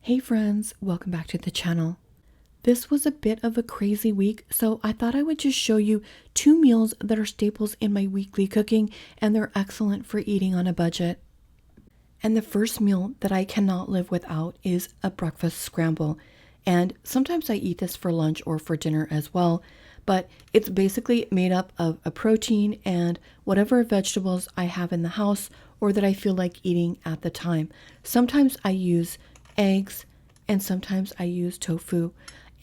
Hey friends, welcome back to the channel. This was a bit of a crazy week, so I thought I would just show you two meals that are staples in my weekly cooking, and they're excellent for eating on a budget. And the first meal that I cannot live without is a breakfast scramble. And sometimes I eat this for lunch or for dinner as well, but it's basically made up of a protein and whatever vegetables I have in the house or that I feel like eating at the time. Sometimes I use eggs and sometimes I use tofu.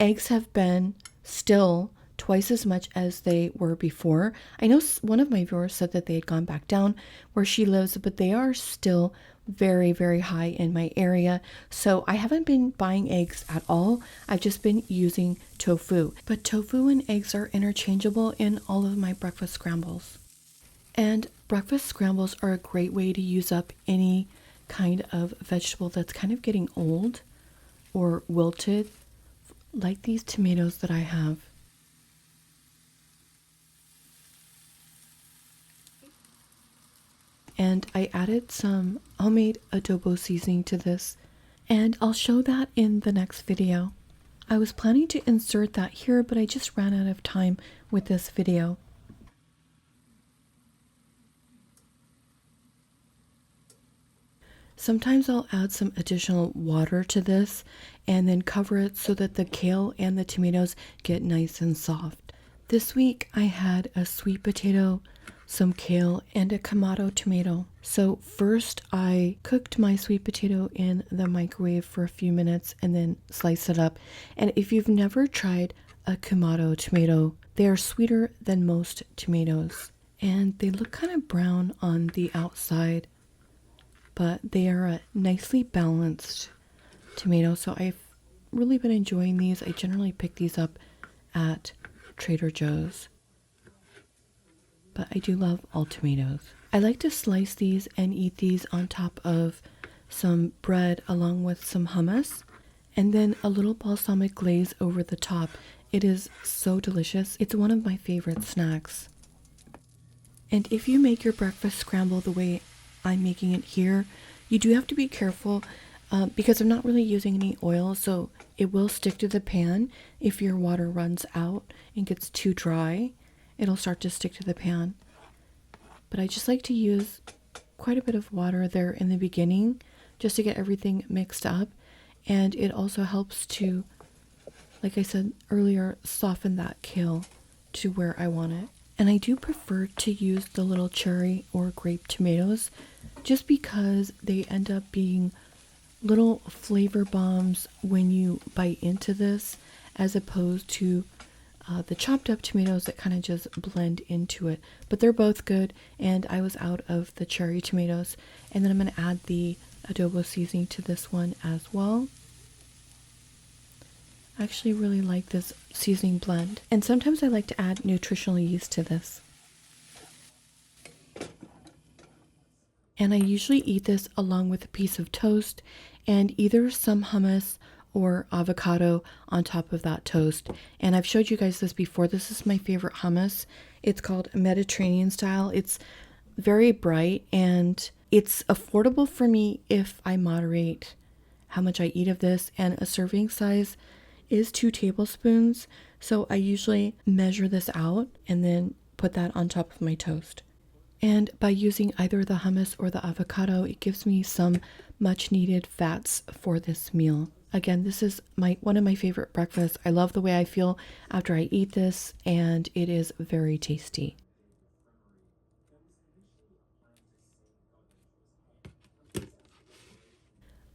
Eggs have been still twice as much as they were before. I know one of my viewers said that they had gone back down where she lives, but they are still very, very high in my area. So I haven't been buying eggs at all. I've just been using tofu. But tofu and eggs are interchangeable in all of my breakfast scrambles. And breakfast scrambles are a great way to use up any kind of vegetable that's kind of getting old or wilted, like these tomatoes that I have. And I added some homemade adobo seasoning to this, and I'll show that in the next video. I was planning to insert that here, but I just ran out of time with this video. Sometimes I'll add some additional water to this and then cover it so that the kale and the tomatoes get nice and soft. This week I had a sweet potato, some kale, and a Kamado tomato. So first I cooked my sweet potato in the microwave for a few minutes and then sliced it up. And if you've never tried a Kamado tomato, they are sweeter than most tomatoes. And they look kind of brown on the outside, but they are a nicely balanced tomato. So I've really been enjoying these. I generally pick these up at Trader Joe's, but I do love all tomatoes. I like to slice these and eat these on top of some bread along with some hummus and then a little balsamic glaze over the top. It is so delicious. It's one of my favorite snacks. And if you make your breakfast scramble the way I'm making it here, you do have to be careful because I'm not really using any oil, so it will stick to the pan. If your water runs out and gets too dry, it'll start to stick to the pan. But I just like to use quite a bit of water there in the beginning just to get everything mixed up. And it also helps to, like I said earlier, soften that kale to where I want it. And I do prefer to use the little cherry or grape tomatoes just because they end up being little flavor bombs when you bite into this, as opposed to the chopped up tomatoes that kind of just blend into it. But they're both good, and I was out of the cherry tomatoes. And then I'm going to add the adobo seasoning to this one as well. I actually really like this seasoning blend, and sometimes I like to add nutritional yeast to this. And I usually eat this along with a piece of toast and either some hummus or avocado on top of that toast. And I've showed you guys this before. This is my favorite hummus. It's called Mediterranean style. It's very bright and it's affordable for me if I moderate how much I eat of this, and a serving size is 2 tablespoons. So I usually measure this out and then put that on top of my toast. And by using either the hummus or the avocado, it gives me some much needed fats for this meal. Again, this is one of my favorite breakfasts. I love the way I feel after I eat this, and it is very tasty.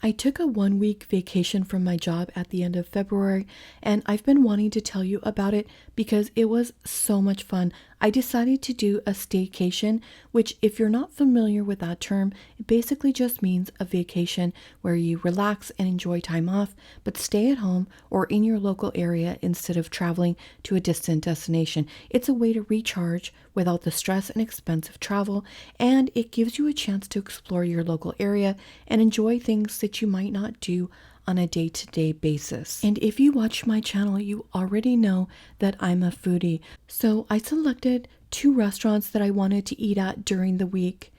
I took a 1-week vacation from my job at the end of February, and I've been wanting to tell you about it because it was so much fun. I decided to do a staycation, which, if you're not familiar with that term, it basically just means a vacation where you relax and enjoy time off, but stay at home or in your local area instead of traveling to a distant destination. It's a way to recharge without the stress and expense of travel, and it gives you a chance to explore your local area and enjoy things that you might not do on a day-to-day basis. And if you watch my channel, you already know that I'm a foodie. So I selected 2 restaurants that I wanted to eat at during the week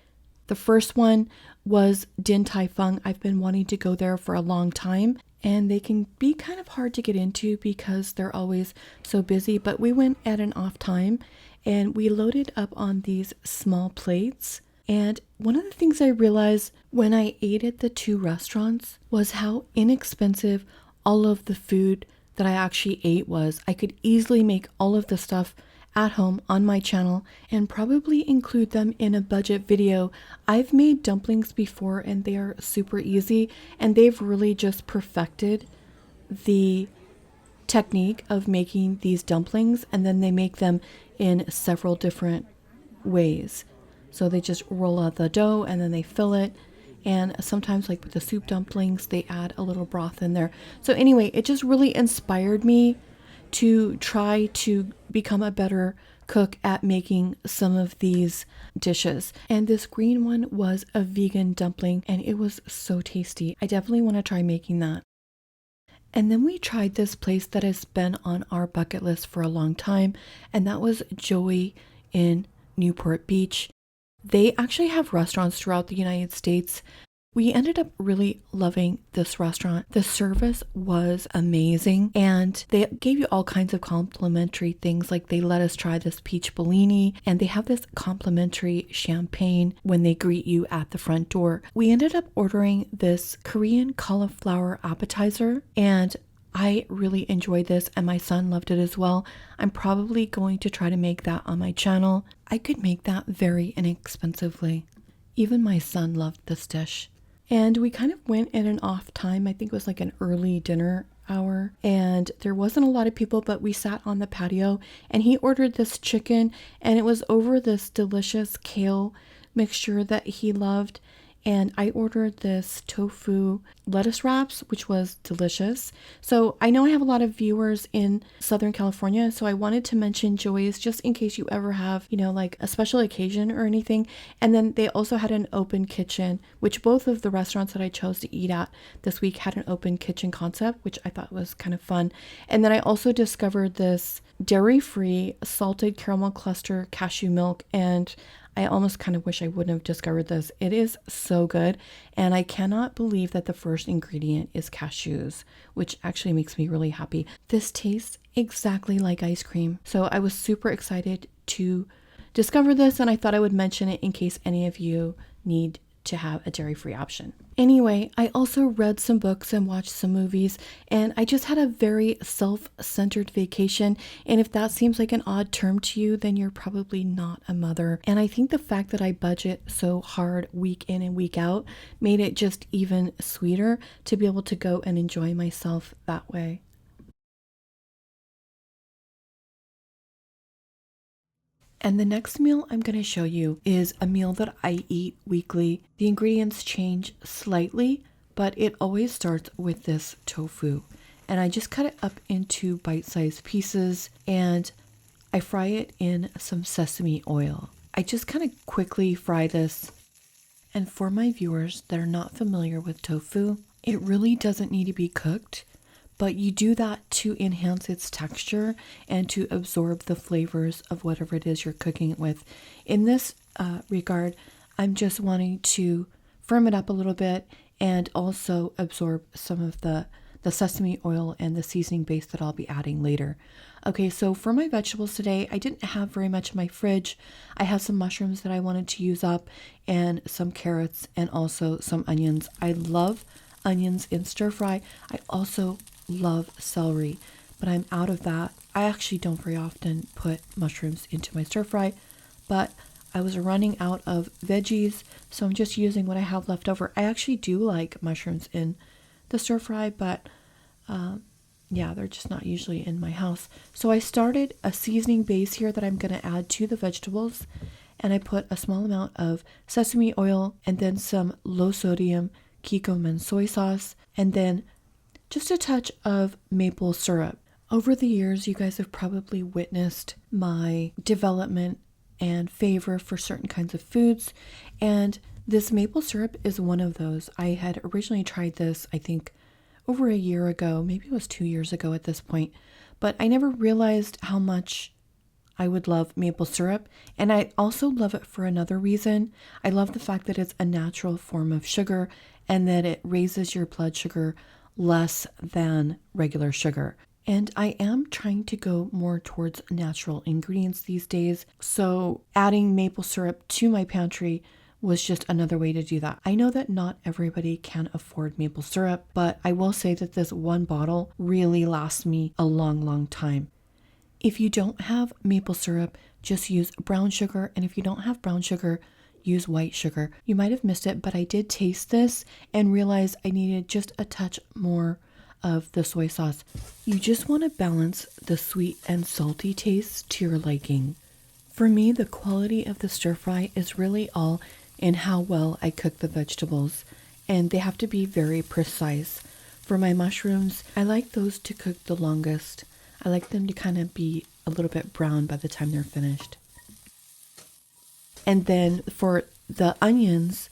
The first one was Din Tai Fung. I've been wanting to go there for a long time, and they can be kind of hard to get into because they're always so busy, but we went at an off time and we loaded up on these small plates. And one of the things I realized when I ate at the two restaurants was how inexpensive all of the food that I actually ate was. I could easily make all of the stuff at home on my channel and probably include them in a budget video. I've made dumplings before and they are super easy, and they've really just perfected the technique of making these dumplings, and then they make them in several different ways. So they just roll out the dough and then they fill it. And sometimes, like with the soup dumplings, they add a little broth in there. So anyway, it just really inspired me to try to become a better cook at making some of these dishes. And this green one was a vegan dumpling and it was so tasty. I definitely want to try making that. And then we tried this place that has been on our bucket list for a long time, and that was Joey in Newport Beach. They actually have restaurants throughout the United States. We ended up really loving this restaurant. The service was amazing, and they gave you all kinds of complimentary things. Like they let us try this peach Bellini, and they have this complimentary champagne when they greet you at the front door. We ended up ordering this Korean cauliflower appetizer, and I really enjoyed this, and my son loved it as well. I'm probably going to try to make that on my channel. I could make that very inexpensively. Even my son loved this dish. And we kind of went at an off time. I think it was like an early dinner hour, and there wasn't a lot of people, but we sat on the patio and he ordered this chicken, and it was over this delicious kale mixture that he loved. And I ordered this tofu lettuce wraps, which was delicious. So I know I have a lot of viewers in Southern California, so I wanted to mention Joey's just in case you ever have, like a special occasion or anything. And then they also had an open kitchen, which both of the restaurants that I chose to eat at this week had an open kitchen concept, which I thought was kind of fun. And then I also discovered this dairy-free salted caramel cluster cashew milk, and I almost kind of wish I wouldn't have discovered this. It is so good, and I cannot believe that the first ingredient is cashews, which actually makes me really happy. This tastes exactly like ice cream, so I was super excited to discover this, and I thought I would mention it in case any of you need to have a dairy-free option. Anyway, I also read some books and watched some movies, and I just had a very self-centered vacation. And if that seems like an odd term to you, then you're probably not a mother. And I think the fact that I budget so hard week in and week out made it just even sweeter to be able to go and enjoy myself that way. And the next meal I'm going to show you is a meal that I eat weekly. The ingredients change slightly, but it always starts with this tofu. And I just cut it up into bite-sized pieces, and I fry it in some sesame oil. I just kind of quickly fry this. And for my viewers that are not familiar with tofu, it really doesn't need to be cooked, but you do that to enhance its texture and to absorb the flavors of whatever it is you're cooking it with. In this regard, I'm just wanting to firm it up a little bit and also absorb some of the sesame oil and the seasoning base that I'll be adding later. Okay, so for my vegetables today, I didn't have very much in my fridge. I have some mushrooms that I wanted to use up, and some carrots, and also some onions. I love onions in stir fry. I also love celery, but I'm out of that. I actually don't very often put mushrooms into my stir fry, but I was running out of veggies, so I'm just using what I have left over. I actually do like mushrooms in the stir fry, but yeah, they're just not usually in my house. So I started a seasoning base here that I'm going to add to the vegetables, and I put a small amount of sesame oil and then some low sodium Kikkoman soy sauce, and then just a touch of maple syrup. Over the years, you guys have probably witnessed my development and favor for certain kinds of foods, and this maple syrup is one of those. I had originally tried this, I think, over a year ago, maybe it was 2 years ago at this point, but I never realized how much I would love maple syrup. And I also love it for another reason. I love the fact that it's a natural form of sugar and that it raises your blood sugar less than regular sugar. And I am trying to go more towards natural ingredients these days. So adding maple syrup to my pantry was just another way to do that. I know that not everybody can afford maple syrup, but I will say that this one bottle really lasts me a long, long time. If you don't have maple syrup, just use brown sugar. And if you don't have brown sugar, use white sugar. You might have missed it, but I did taste this and realized I needed just a touch more of the soy sauce. You just want to balance the sweet and salty taste to your liking. For me, the quality of the stir fry is really all in how well I cook the vegetables, and they have to be very precise. For my mushrooms, I like those to cook the longest. I like them to kind of be a little bit brown by the time they're finished. And then for the onions,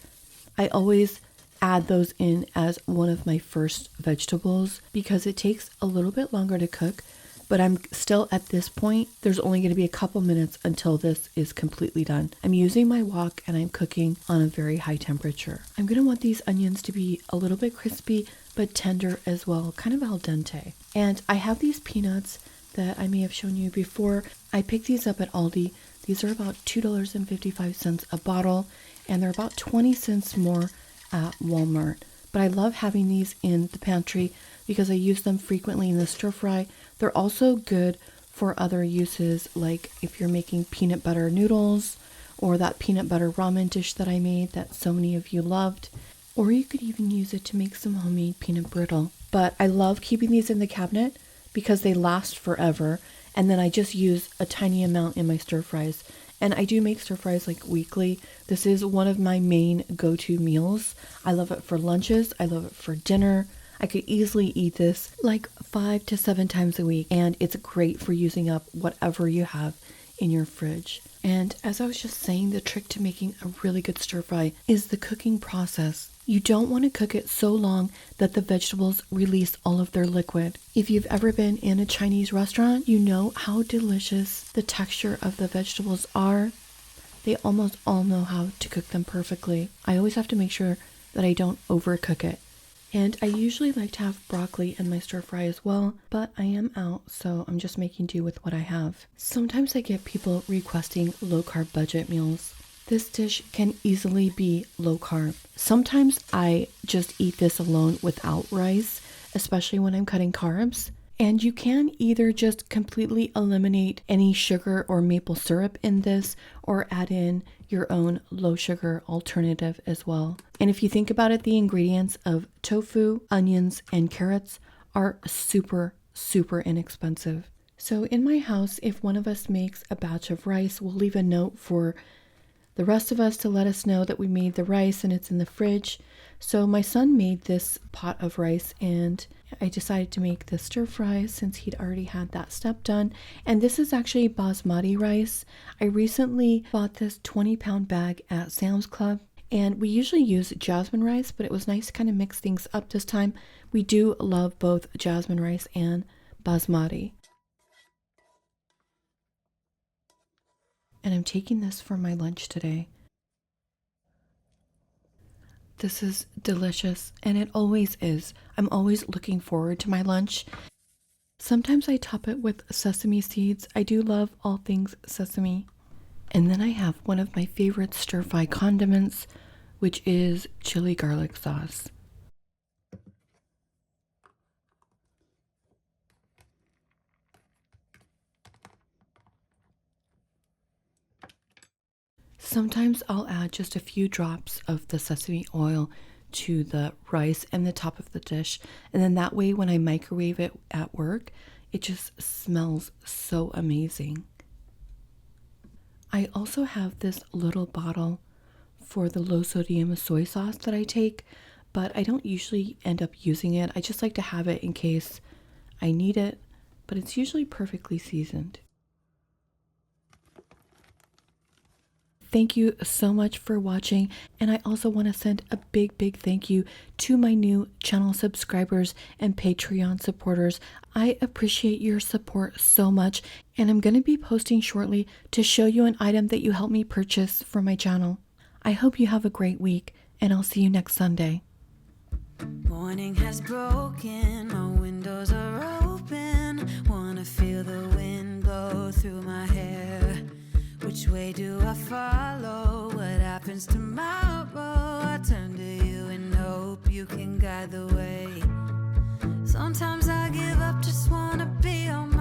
I always add those in as one of my first vegetables because it takes a little bit longer to cook, but I'm still at this point, there's only going to be a couple minutes until this is completely done. I'm using my wok and I'm cooking on a very high temperature. I'm going to want these onions to be a little bit crispy, but tender as well, kind of al dente. And I have these peanuts that I may have shown you before. I picked these up at Aldi. These are about $2.55 a bottle, and they're about 20 cents more at Walmart. But I love having these in the pantry because I use them frequently in the stir fry. They're also good for other uses, like if you're making peanut butter noodles or that peanut butter ramen dish that I made that so many of you loved. Or you could even use it to make some homemade peanut brittle. But I love keeping these in the cabinet because they last forever. And then I just use a tiny amount in my stir fries. And I do make stir fries like weekly. This is one of my main go-to meals. I love it for lunches. I love it for dinner. I could easily eat this like 5 to 7 times a week. And it's great for using up whatever you have in your fridge. And as I was just saying, the trick to making a really good stir fry is the cooking process. You don't want to cook it so long that the vegetables release all of their liquid. If you've ever been in a Chinese restaurant, you know how delicious the texture of the vegetables are. They almost all know how to cook them perfectly. I always have to make sure that I don't overcook it. And I usually like to have broccoli in my stir fry as well, but I am out, so I'm just making do with what I have. Sometimes I get people requesting low-carb budget meals. This dish can easily be low carb. Sometimes I just eat this alone without rice, especially when I'm cutting carbs. And you can either just completely eliminate any sugar or maple syrup in this or add in your own low sugar alternative as well. And if you think about it, the ingredients of tofu, onions, and carrots are super, super inexpensive. So in my house, if one of us makes a batch of rice, we'll leave a note for the rest of us to let us know that we made the rice and it's in the fridge. So my son made this pot of rice and I decided to make the stir fry since he'd already had that step done. And this is actually basmati rice. I recently bought this 20-pound bag at Sam's Club. And we usually use jasmine rice, but it was nice to kind of mix things up this time. We do love both jasmine rice and basmati. And I'm taking this for my lunch today. This is delicious, and it always is. I'm always looking forward to my lunch. Sometimes I top it with sesame seeds. I do love all things sesame. And then I have one of my favorite stir-fry condiments, which is chili garlic sauce. Sometimes I'll add just a few drops of the sesame oil to the rice and the top of the dish. And then that way when I microwave it at work, it just smells so amazing. I also have this little bottle for the low sodium soy sauce that I take, but I don't usually end up using it. I just like to have it in case I need it, but it's usually perfectly seasoned. Thank you so much for watching, and I also want to send a big thank you to my new channel subscribers and Patreon supporters. I appreciate your support so much, and I'm going to be posting shortly to show you an item that you helped me purchase for my channel. I hope you have a great week, and I'll see you next Sunday. Morning has broken, my windows are open. Wanna feel the wind blow through my hair. Which way do I follow? What happens tomorrow? I turn to you and hope you can guide the way. Sometimes I give up, just wanna be on